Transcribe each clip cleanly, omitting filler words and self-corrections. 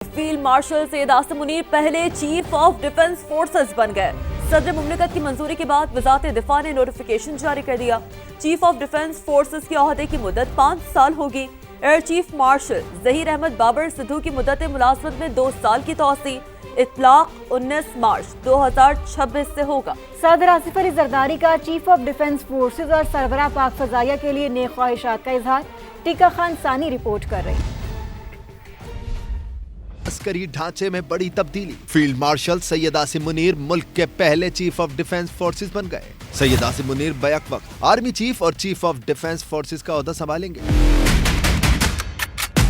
Field marshal Syed Asim Munir पहले chief of defence forces बन गए। सदर मुमलिकत की मंजूरी के बाद वजारत दिफा ने नोटिफिकेशन जारी कर दिया। चीफ ऑफ डिफेंस फोर्सेस के ओहदे की मुद्दत 5 साल होगी। Air chief marshal Zaheer Ahmed Babar Sidhu की मुद्दत मुलाजमत में 2 साल की तौसी। इतलाक 19 मार्च 2026 से होगा। सदर आसिफ अली जरदारी का चीफ ऑफ डिफेंस फोर्सेस और सरबराह पाक फजाइया के लिए नेक ख्वाहिशात का इजहार। टीका खान सानी रिपोर्ट कर रही। अस्करी ढांचे में बड़ी तब्दीली। फील्ड मार्शल सैयद आसिम मुनीर मुल्क के पहले चीफ ऑफ डिफेंस फोर्सेस बन गए। सैयद आसिम मुनीर बैक वक्त आर्मी चीफ और चीफ ऑफ डिफेंस फोर्सेस का ओहदा संभालेंगे।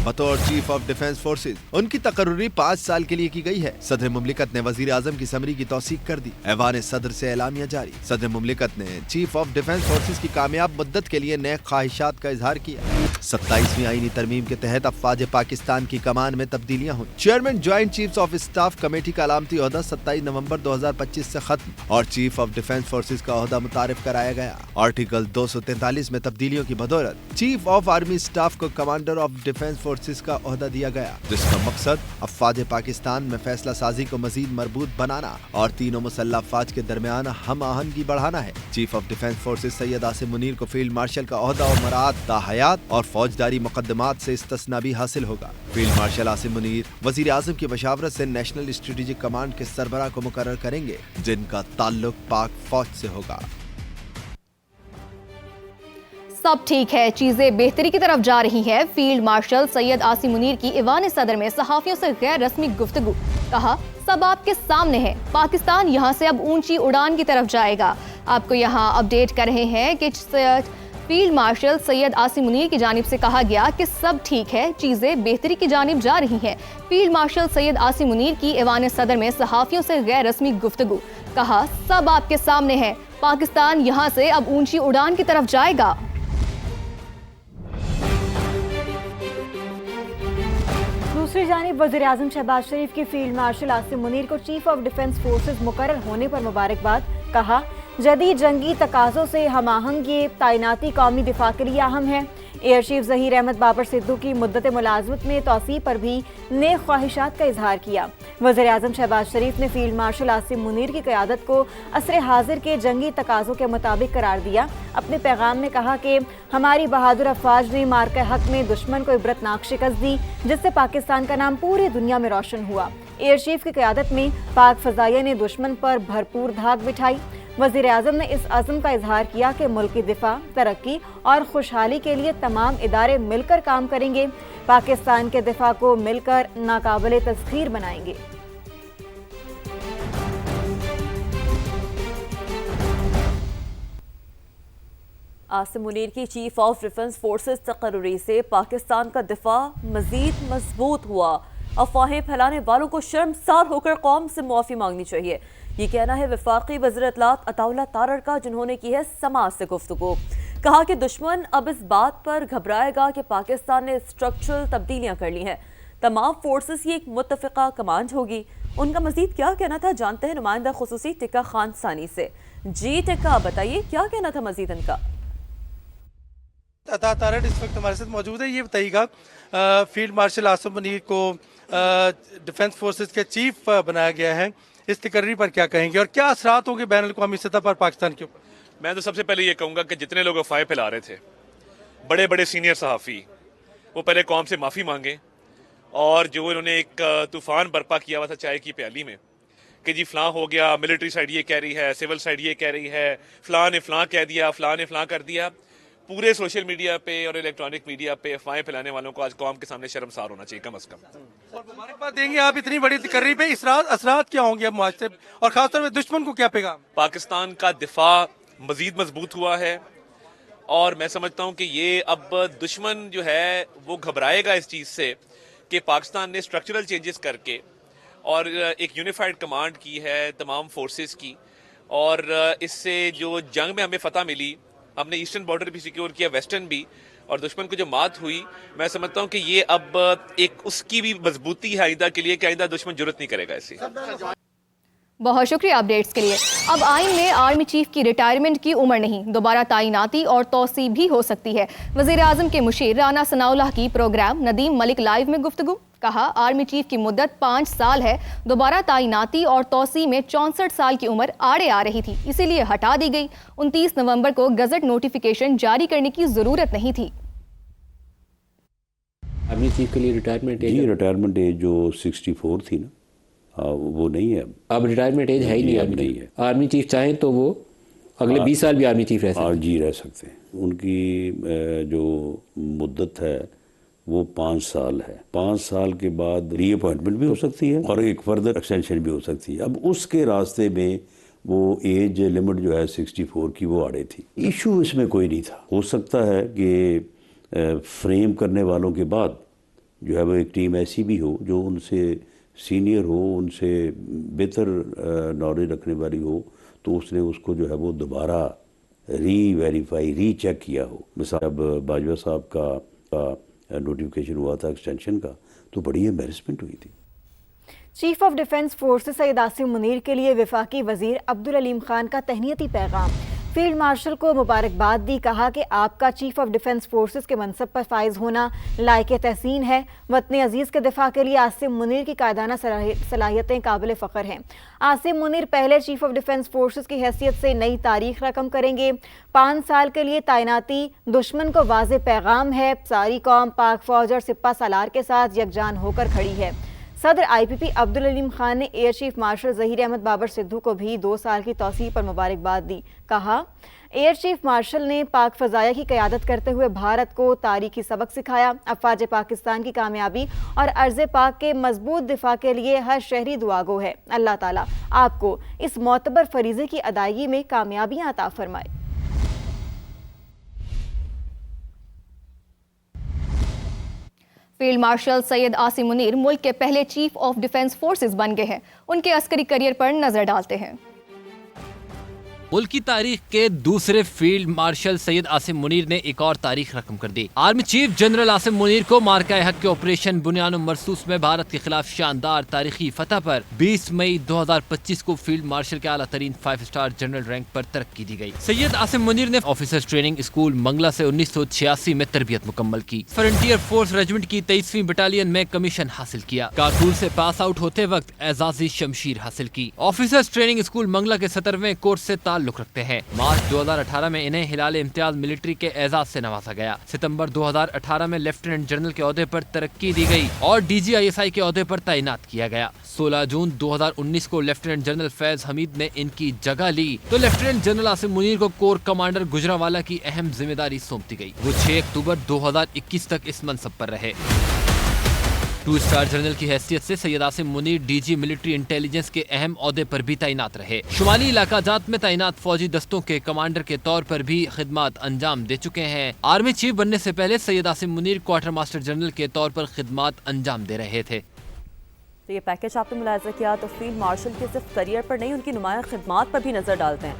बतौर चीफ ऑफ डिफेंस फोर्सेस उनकी तकर्रुरी 5 साल के लिए की गई है। सदर मुमलिकत ने वजीर आजम की समरी की तौसीक कर दी। ऐवान सदर से एलामिया जारी। सदर मुमलिकत ने चीफ ऑफ डिफेंस फोर्सेस की कामयाब मुद्दत के लिए नए ख्वाहिशात का इजहार किया। 27वीं आईनी तरमीम के तहत अफवाज पाकिस्तान की कमान में तब्दीलियां हुई। Chairman joint chiefs of staff committee का अलामती ओहदा 27 नवंबर 2025 से खत्म और चीफ ऑफ डिफेंस फोर्सेस का ओहदा मुतारिफ कराया गया। आर्टिकल 243 में तब्दीलियों की बदौलत चीफ ऑफ आर्मी स्टाफ को कमांडर ऑफ डिफेंस फोर्सेस का ओहदा दिया गया, जिसका मकसद अफवाज पाकिस्तान में फैसला साजी को मजीद मजबूत बनाना और तीनों मुसल्लह अफवाज के दरमियान हम आहंगी बढ़ाना है। Chief of defence forces Syed Asim Munir को फील्ड मार्शल का ओहदा और मराद ताहयात और फौजदारी मुकदमात से इस्तिस्ना भी हासिल होगा। फील्ड मार्शल आसिम मुनीर वजीर आजम की मशावरत से नेशनल स्ट्रेटेजिक कमांड के सरबराह को मुकर्रर करेंगे, जिनका ताल्लुक पाक फौज से होगा। सब ठीक है, चीजें बेहतरी की तरफ जा रही हैं। फील्ड मार्शल सैयद आसिम मुनीर की ईवान सदर में सहाफियों से गैर रस्मी गुफ्तगू। कहा, सब आपके सामने है, पाकिस्तान यहाँ से अब ऊंची उड़ान की तरफ जाएगा। आपको यहाँ अपडेट कर रहे हैं कि फील्ड मार्शल सैयद आसिम मुनीर की जानिब से कहा गया कि सब ठीक है, चीजें बेहतरी की जानिब जा रही हैं। फील्ड मार्शल सैयद आसिम मुनीर की ईवान सदर में सहाफियों से गैर रस्मी गुफ्तगू। कहा, सब आपके सामने है, पाकिस्तान यहाँ से अब ऊंची उड़ान की तरफ जाएगा। दूसरी जानिब वज़ीर आज़म शहबाज शरीफ की फील्ड मार्शल आसिम मुनीर को चीफ ऑफ डिफेंस फोर्सेस मुकर्रर होने पर मुबारकबाद। कहा, जदीद जंगी तकाज़ों से हम आहंगी तैनाती कौमी दिफा के लिए अहम है। एयर चीफ जहीर अहमद बाबर सिद्धू की मुद्दत मुलाजमत में तौसी पर भी नेक ख्वाहिशात का इजहार किया। वज़ीर आज़म शहबाज शरीफ ने फील्ड मार्शल आसिम मुनीर की क़यादत को असर हाजिर के जंगी तकाज़ों के मुताबिक करार दिया। अपने पैगाम में कहा कि हमारी बहादुर अफवाज ने मार्के हक में दुश्मन को इबरतनाक शिकस्त दी, जिससे पाकिस्तान का नाम पूरी दुनिया में रोशन हुआ। एयर चीफ की क़यादत में पाक फजाइया ने दुश्मन पर भरपूर धाक बिठाई। वज़ीर आज़म ने इस अज़्म का इजहार किया कि मुल्क की दिफा, तरक्की और खुशहाली के लिए तमाम इदारे मिलकर काम करेंगे। पाकिस्तान के दिफा को मिलकर नाकाबिले तस्खीर बनाएंगे। आसिम मुनीर की चीफ ऑफ डिफेंस फोर्सेस तकर्रुरी से पाकिस्तान का दिफा मजीद मजबूत हुआ। अफवाहें फैलाने वालों को शर्मसार होकर कौम से मुआफ़ी मांगनी चाहिए। ये कहना है वफाकी वज़ीर इत्तलात अताउल्लाह तारड़ का, जिन्होंने की है समाज से गुफ्तगू। कहा कि दुश्मन अब इस बात पर घबराएगा कि पाकिस्तान ने स्ट्रक्चरल तब्दीलियां कर ली हैं। तमाम फोर्सेस की एक मुत्तफ़िका कमांड होगी। उनका मजीद क्या कहना था, जानते हैं नुमाइंदा खुसूसी टिक्का खान सानी से। जी टिक्का, बताइए क्या कहना था मजीद इनका। तारड़ इस वक्त हमारे साथ मौजूद है। ये बताइएगा, फील्ड मार्शल आसिम मुनीर को डिफेंस फोर्सेस के चीफ बनाया गया है, इस तकर्री पर क्या कहेंगे और क्या असरात होंगे बैन अल-अक़वामी सतह पर पाकिस्तान के ऊपर? मैं तो सबसे पहले ये कहूँगा कि जितने लोग अफवाहें फैला रहे थे, बड़े बड़े सीनियर सहाफ़ी, वो पहले कौम से माफ़ी मांगे। और जो इन्होंने एक तूफ़ान बर्पा किया हुआ था चाय की प्याली में कि जी फ़लाँ हो गया, मिलिट्री साइड ये कह रही है, सिविल साइड ये कह रही है, फ़लाँ ने फ़लाँ कह दिया, फ़लाँ ने फ़लाँ कर दिया। पूरे सोशल मीडिया पे और इलेक्ट्रॉनिक मीडिया पे अफवाहें फैलाने वालों को आज कौम के सामने शर्मसार होना चाहिए, कम अज़ कम। और मुबारकबाद देंगे आप इतनी बड़ी तकर्री पे, असरात क्या होंगे अब मुआशरे और खासतौर पर दुश्मन को क्या पैगाम? पाकिस्तान का दिफा मजीद मजबूत हुआ है और मैं समझता हूँ कि ये अब दुश्मन जो है वो घबराएगा इस चीज़ से कि पाकिस्तान ने स्ट्रक्चरल चेंजेस करके और एक यूनिफाइड कमांड की है तमाम फोर्सेस की, और इससे जो जंग में हमें फतह मिली, हमने ईस्टर्न बॉर्डर भी सिक्योर किया, वेस्टर्न भी, और दुश्मन को जो मात हुई, मैं समझता हूँ कि ये अब एक उसकी भी मजबूती है आइंदा के लिए कि आइंदा दुश्मन जुर्रत नहीं करेगा ऐसी। बहुत शुक्रिया अपडेट्स के लिए। अब आइन में आर्मी चीफ की रिटायरमेंट की उम्र नहीं, दोबारा तैनाती और तौसी भी हो सकती है। वज़ीर आज़म के मुशीर राना सनाउल्लाह की प्रोग्राम नदीम मलिक लाइव में गुफ्तगू। کہا آرمی چیف کی مدت 5 سال ہے، دوبارہ تعیناتی اور توسیع میں 64 سال کی عمر آڑے آ رہی تھی، اسی لیے ہٹا دی گئی۔ 29 نومبر کو گزٹ نوٹیفیکیشن جاری کرنے کی ضرورت نہیں تھی۔ آرمی چیف کے لیے ریٹائرمنٹ ایج؟ جی ریٹائرمنٹ ایج جو 64 تھی نا وہ نہیں ہے اب ریٹائرمنٹ ایج ہے ہی نہیں، اب نہیں ہے۔ آرمی چیف چاہیں تو وہ اگلے 20 سال بھی آرمی چیف رہ سکتے ہیں؟ جی رہ سکتے ہیں۔ ان کی جو مدت ہے وہ 5 سال ہے، 5 سال کے بعد ری اپوائنٹمنٹ بھی ہو سکتی ہے اور ایک فردر ایکسٹینشن بھی ہو سکتی ہے۔ اب اس کے راستے میں وہ ایج لمٹ جو ہے 64 کی وہ آڑے تھی۔ ایشو اس میں کوئی نہیں تھا۔ ہو سکتا ہے کہ فریم کرنے والوں کے بعد جو ہے وہ ایک ٹیم ایسی بھی ہو جو ان سے سینئر ہو، ان سے بہتر نالج رکھنے والی ہو، تو اس نے اس کو جو ہے وہ دوبارہ ری ویریفائی ری چیک کیا ہو۔ مثال اب باجوہ صاحب کا نوٹیفیکیشن ہوا تھا ایکسٹینشن کا تو بڑی امبیرسمنٹ ہوئی تھی۔ چیف آف ڈیفنس فورسز سید عاصم منیر کے لیے وفاقی وزیر عبدالعلیم خان کا تہنیتی پیغام۔ فیلڈ مارشل کو مبارکباد دی، کہا کہ آپ کا چیف آف ڈیفنس فورسز کے منصب پر فائز ہونا لائق تحسین ہے۔ وطن عزیز کے دفاع کے لیے عاصم منیر کی قائدانہ صلاحیتیں قابل فخر ہیں۔ عاصم منیر پہلے چیف آف ڈیفنس فورسز کی حیثیت سے نئی تاریخ رقم کریں گے۔ 5 سال کے لیے تعیناتی دشمن کو واضح پیغام ہے، ساری قوم پاک فوج اور سپہ سالار کے ساتھ یکجان ہو کر کھڑی ہے۔ صدر آئی پی پی عبدالعلیم خان نے air chief marshal Zaheer Ahmed Babar Sidhu کو بھی 2 سال کی توسیع پر مبارکباد دی۔ کہا ایئر چیف مارشل نے پاک فضائیہ کی قیادت کرتے ہوئے بھارت کو تاریخی سبق سکھایا۔ افواج پاکستان کی کامیابی اور ارض پاک کے مضبوط دفاع کے لیے ہر شہری دعا گو ہے۔ اللہ تعالیٰ آپ کو اس معتبر فریضے کی ادائیگی میں کامیابیاں عطا فرمائے۔ فیلڈ مارشل سید عاصم منیر ملک کے پہلے چیف آف ڈیفنس فورسز بن گئے ہیں۔ ان کے عسکری کیریئر پر نظر ڈالتے ہیں۔ ملک کی تاریخ کے دوسرے فیلڈ مارشل سید عاصم منیر نے ایک اور تاریخ رقم کر دی۔ Army chief general Asim Munir کو مارکہ حق کے آپریشن بنیان و مرصوص میں بھارت کے خلاف شاندار تاریخی فتح پر 20 مئی 2025 کو فیلڈ مارشل کے اعلیٰ ترین 5 اسٹار جنرل رینک پر ترقی دی گئی۔ سید عاصم منیر نے آفیسرز ٹریننگ اسکول منگلہ سے 1986 میں تربیت مکمل کی۔ فرنٹیئر فورس ریجمنٹ کی 23ویں بٹالین میں کمیشن حاصل کیا۔ کارکول سے پاس آؤٹ ہوتے وقت اعزازی شمشیر حاصل کی۔ آفیسرز ٹریننگ اسکول منگلہ کے 17ویں کورس سے تعلق رکھتے ہیں۔ مارچ 2018 میں انہیں ہلال امتیاز ملٹری کے اعزاز سے نوازا گیا۔ ستمبر 2018 میں لیفٹیننٹ جنرل کے عہدے پر ترقی دی گئی اور D G I S I کے عہدے پر تعینات کیا گیا۔ 16 جون 2019 کو لیفٹیننٹ جنرل فیض حمید نے ان کی جگہ لی تو لیفٹیننٹ جنرل عاصم منیر کو کور کمانڈر گجرانوالہ کی اہم ذمہ داری سونپی گئی۔ وہ 6 اکتوبر 2021 تک اس منصب پر رہے۔ 2 اسٹار جنرل کی حیثیت سے Syed Asim Munir D G military intelligence کے اہم عہدے پر بھی تعینات رہے۔ شمالی علاقہ جات میں تعینات فوجی دستوں کے کمانڈر کے طور پر بھی خدمات انجام دے چکے ہیں۔ آرمی چیف بننے سے پہلے Syed Asim Munir quarter master general کے طور پر خدمات انجام دے رہے تھے۔ تو یہ پیکج آپ نے ملاحظہ کیا تو فیلڈ مارشل کے صرف کریئر پر نہیں، ان کی نمایاں خدمات پر بھی نظر ڈالتے ہیں۔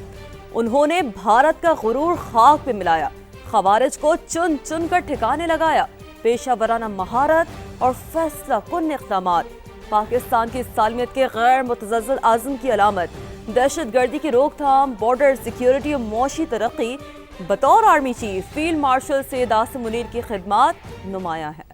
انہوں نے بھارت کا غرور خاک پہ ملایا، خوارج کو چن چن کر ٹھکانے لگایا، پیشہ ورانہ مہارت اور فیصلہ کن اقدامات پاکستان کی سالمیت کے غیر متزلزل عزم کی علامت، دہشت گردی کی روک تھام، بارڈر سیکیورٹی اور معاشی ترقی۔ بطور army chief field marshal Syed Asim Munir کی خدمات نمایاں ہیں۔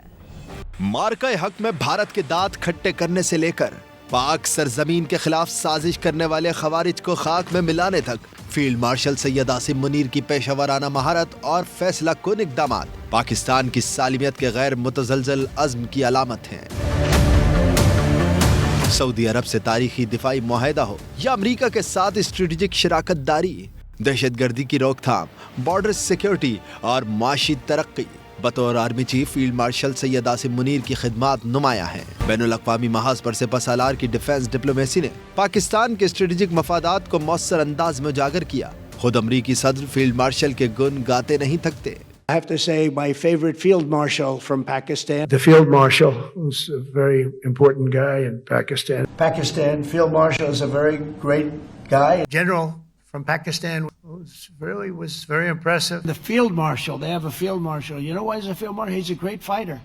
مارکہ حق میں بھارت کے دانت کھٹے کرنے سے لے کر پاک سرزمین کے خلاف سازش کرنے والے خوارج کو خاک میں ملانے تک فیلڈ مارشل سید عاصم منیر کی پیشہ ورانہ مہارت اور فیصلہ کن اقدامات پاکستان کی سالمیت کے غیر متزلزل عزم کی علامت ہیں۔ سعودی عرب سے تاریخی دفاعی معاہدہ ہو یا امریکہ کے ساتھ اسٹریٹجک شراکت داری، دہشت گردی کی روک تھام، بارڈر سیکیورٹی اور معاشی ترقی، بطور army chief field marshal Syed Asim Munir کی خدمات نمایاں ہیں۔ بین الاقوامی محاذ پر سپہ سالار کی ڈیفنس ڈپلومیسی نے پاکستان کے اسٹریٹجک مفادات کو مؤثر انداز میں اجاگر کیا۔ خود امریکی صدر فیلڈ مارشل کے گن گاتے نہیں تھکتے۔ I have to say my favorite field marshal from Pakistan. The field marshal was a very important guy in Pakistan. Pakistan field marshal is a very great guy. General from Pakistan was very impressive. The field marshal, they have a field marshal. You know why he's a field marshal? He's a great fighter.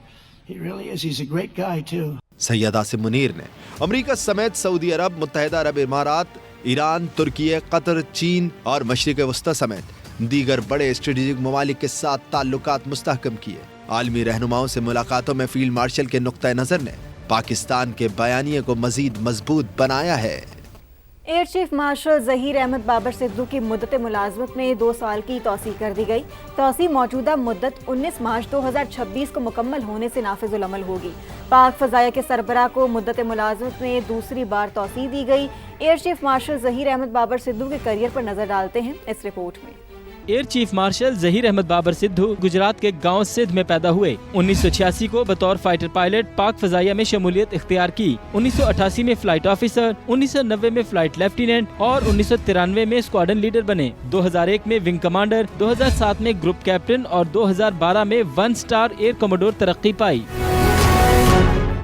He really is. He's a great guy too. سید عاصم منیر نے امریکہ سمیت سعودی عرب، متحدہ عرب امارات، ایران، ترکیہ، قطر، چین اور مشرق وسطی سمیت دیگر بڑے اسٹریٹجک ممالک کے ساتھ تعلقات مستحکم کیے۔ عالمی رہنماؤں سے ملاقاتوں میں فیلڈ مارشل کے نقطہ نظر نے पाकिस्तान के बयानिए को मजीद मजबूत बनाया है। Air chief marshal Zaheer Ahmed Babar Sidhu की मुद्दत मुलाजमत में 2 साल की तौसीह कर दी गई। तौसीह मौजूदा मुद्दत 19 मार्च 2026 को मुकम्मल होने से नाफिजुल अमल होगी। पाक फजाया के सरबराह को मुद्दत मुलाजमत में दूसरी बार तौसीह दी गई। Air chief marshal Zaheer Ahmed Babar Sidhu के करियर पर नजर डालते हैं इस रिपोर्ट में। Air chief marshal Zaheer Ahmed Babar Sidhu Gujrat के गांव सिंध में पैदा हुए। 1986 को बतौर फाइटर पायलट पाक फजाइया में शमूलियत इख्तियार की। 1988 में फ्लाइट ऑफिसर, 1990 में फ्लाइट लेफ्टिनेंट और 1993 में स्क्वाड्रन लीडर बने। 2001 में विंग कमांडर, 2007 में ग्रुप कैप्टन और 2012 में 1 स्टार एयर कमोडोर तरक्की पाई।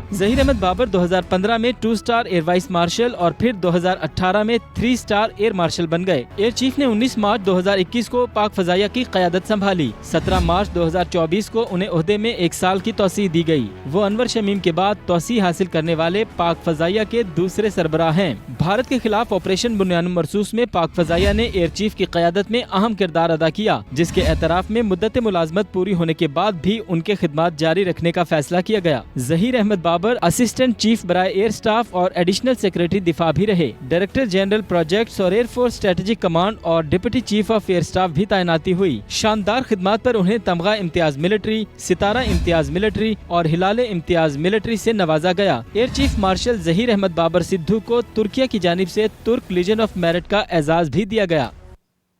जहीर अहमद बाबर 2015 में 2 स्टार एयर वाइस मार्शल और फिर 2018 में 3 स्टार एयर मार्शल बन गए। एयर चीफ ने 19 मार्च 2021 को पाक फजाइया की क़यादत संभाली। 17 मार्च 2024 को उन्हें ओहदे में 1 साल की तौसीह दी गई। वो अनवर शमीम के बाद तौसीह हासिल करने वाले पाक फजाइया के दूसरे सरबराह हैं। भारत के खिलाफ ऑपरेशन बुनियान मरसूस में पाक फजाइया ने एयर चीफ की क़यादत में अहम किरदार अदा किया, जिसके एतराफ में मुद्दत मुलाजमत पूरी होने के बाद भी उनके खिदमात जारी रखने का फैसला किया गया। जहीर अहमद बाबर असिस्टेंट चीफ बराए एयर स्टाफ और एडिशनल सेक्रेटरी दिफा भी रहे। डायरेक्टर जनरल प्रोजेक्ट्स और एयरफोर्स स्ट्रेटेजिक कमांड और deputy chief of air staff भी तैनाती हुई। शानदार खिदमात पर उन्हें तमगा इम्तियाज मिलिट्री, सितारा इम्तियाज मिलिट्री और हिलाले इम्तियाज मिलिट्री से नवाजा गया। Air chief marshal Zaheer Ahmed Babar Sidhu को तुर्किया की जानिब से तुर्क लीजन ऑफ मेरिट का एजाज भी दिया गया।